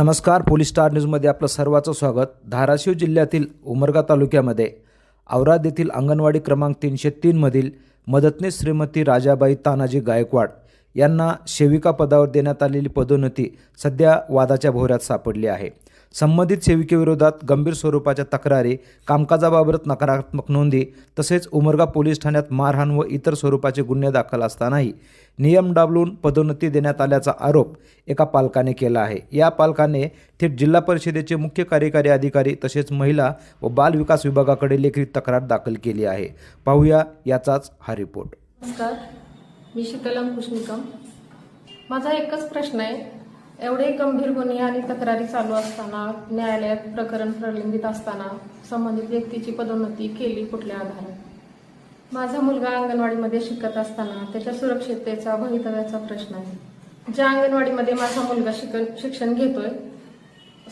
नमस्कार, police star न्यूजमध्ये आपलं सर्वांचं स्वागत। धाराशिव जिल्ह्यातील उमरगा तालुक्यामध्ये औराद येथील अंगणवाडी क्रमांक 303 मधील मदतनीस श्रीमती राजाबाई तानाजी गायकवाड यांना सेविका पदावर देण्यात आलेली पदोन्नती सध्या वादाच्या भोवऱ्यात सापडली आहे। संबंधित सेविकेविरोधात गंभीर स्वरूपाच्या तक्रारी, कामकाजाबाबत नकारात्मक नोंदी तसेच उमरगा पोलीस ठाण्यात मारहाण व इतर स्वरूपाचे गुन्हे दाखल असतानाही नियम डावलून पदोन्नती देण्यात आल्याचा आरोप एका पालकाने केला आहे। या पालकाने थेट जिल्हा परिषदेचे मुख्य कार्यकारी अधिकारी तसेच महिला व बाल विकास विभागाकडे लेखी तक्रार दाखल केली आहे। पाहूया याचाच हा रिपोर्ट। नमस्कार, मी शीतल कुशनिकम। माझा एकच प्रश्न आहे, एवढे गंभीर गुन्हे आणि तक्रारी चालू असताना, न्यायालयात प्रकरण प्रलंबित असताना संबंधित व्यक्तीची पदोन्नती केली कुठल्या आधारात? माझा मुलगा अंगणवाडीमध्ये शिकत असताना त्याच्या सुरक्षिततेचा, भवितव्याचा प्रश्न आहे। ज्या अंगणवाडीमध्ये माझा मुलगा शिक्षण घेतोय,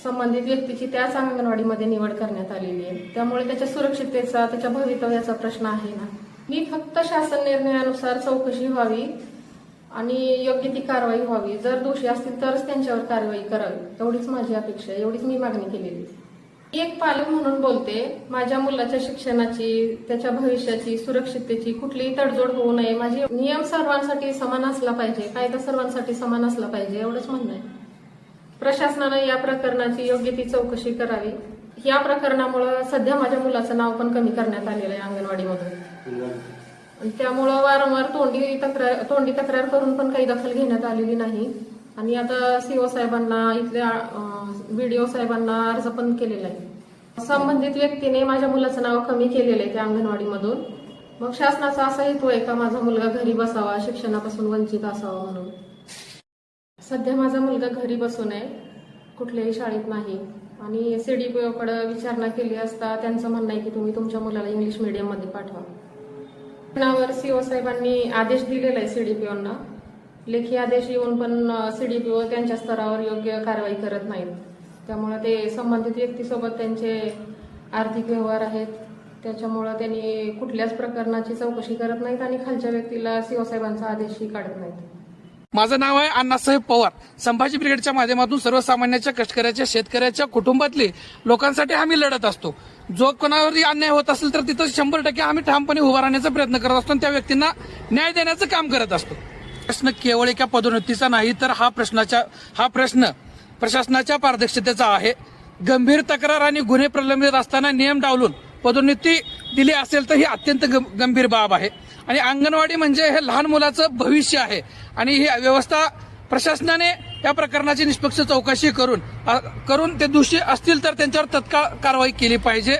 संबंधित व्यक्तीची त्याच अंगणवाडीमध्ये निवड करण्यात आलेली आहे। त्यामुळे त्याच्या सुरक्षिततेचा, त्याच्या भवितव्याचा प्रश्न आहे ना। मी फक्त शासन निर्णयानुसार चौकशी व्हावी आणि योग्य ती कारवाई व्हावी। जर दोषी असतील तरच त्यांच्यावर कारवाई करावी, एवढीच माझी अपेक्षा आहे, एवढीच मी मागणी केलेली। एक पालक म्हणून बोलते, माझ्या मुलाच्या शिक्षणाची, त्याच्या भविष्याची, सुरक्षिततेची कुठलीही तडजोड होऊ नये। माझी नियम सर्वांसाठी समान असला पाहिजे, कायदा सर्वांसाठी समान असला पाहिजे, एवढंच म्हणणं आहे। प्रशासनाने या प्रकरणाची योग्य ती चौकशी करावी। या प्रकरणामुळे सध्या माझ्या मुलाचं नाव पण कमी करण्यात आलेलं आहे अंगणवाडीमधून। त्यामुळं वारंवार तोंडी तक्रार करून पण काही दखल घेण्यात आलेली नाही। आणि आता सीओ साहेबांना, इथल्या व्हिडिओ साहेबांना अर्ज पण केलेला आहे। संबंधित व्यक्तीने माझ्या मुलाचं नाव कमी केलेलं आहे त्या अंगणवाडीमधून। मग शासनाचा असा हेतू आहे का माझा मुलगा घरी बसावा, शिक्षणापासून वंचित असावा म्हणून? सध्या माझा मुलगा घरी बसून आहे, कुठल्याही शाळेत नाही। आणि CDPO कडे विचारणा केली असता त्यांचं म्हणणं आहे की तुम्ही तुमच्या मुलाला इंग्लिश मीडियम मध्ये पाठवा। घटनावर सीओ साहेबांनी आदेश दिलेला आहे CDPOंना, लेखी आदेश येऊन पण CDPO त्यांच्या स्तरावर योग्य कारवाई करत नाहीत। त्यामुळे ते संबंधित व्यक्तीसोबत त्यांचे आर्थिक व्यवहार आहेत, त्याच्यामुळे त्यांनी कुठल्याच प्रकरणाची चौकशी करत नाहीत आणि खालच्या व्यक्तीला सीओ साहेबांचा आदेशही काढत नाहीत। माझं नाव आहे अण्णासाहेब पवार। संभाजी ब्रिगेडच्या माध्यमातून सर्वसामान्यांच्या, कष्टकऱ्याच्या, शेतकऱ्याच्या कुटुंबातले लोकांसाठी आम्ही लढत असतो। जो कोणावरही अन्याय होत असेल तर तिथं 100% आम्ही ठामपणे उभा राहण्याचा प्रयत्न करत असतो आणि त्या व्यक्तींना न्याय देण्याचं काम करत असतो। प्रश्न केवळ एका पदोन्नतीचा नाही, तर हा प्रश्न प्रशासनाच्या पारदर्शकतेचा आहे। गंभीर तक्रार आणि गुन्हे प्रलंबित असताना नियम डावलून पदोन्नती दिली असेल तर ही अत्यंत गंभीर बाब आहे। आणि अंगणवाडी म्हणजे हे लहान मुलाचं भविष्य आहे आणि ही व्यवस्था प्रशासनाने या प्रकरणाची निष्पक्ष चौकशी करून ते दोषी असतील तर त्यांच्यावर तत्काळ कारवाई केली पाहिजे।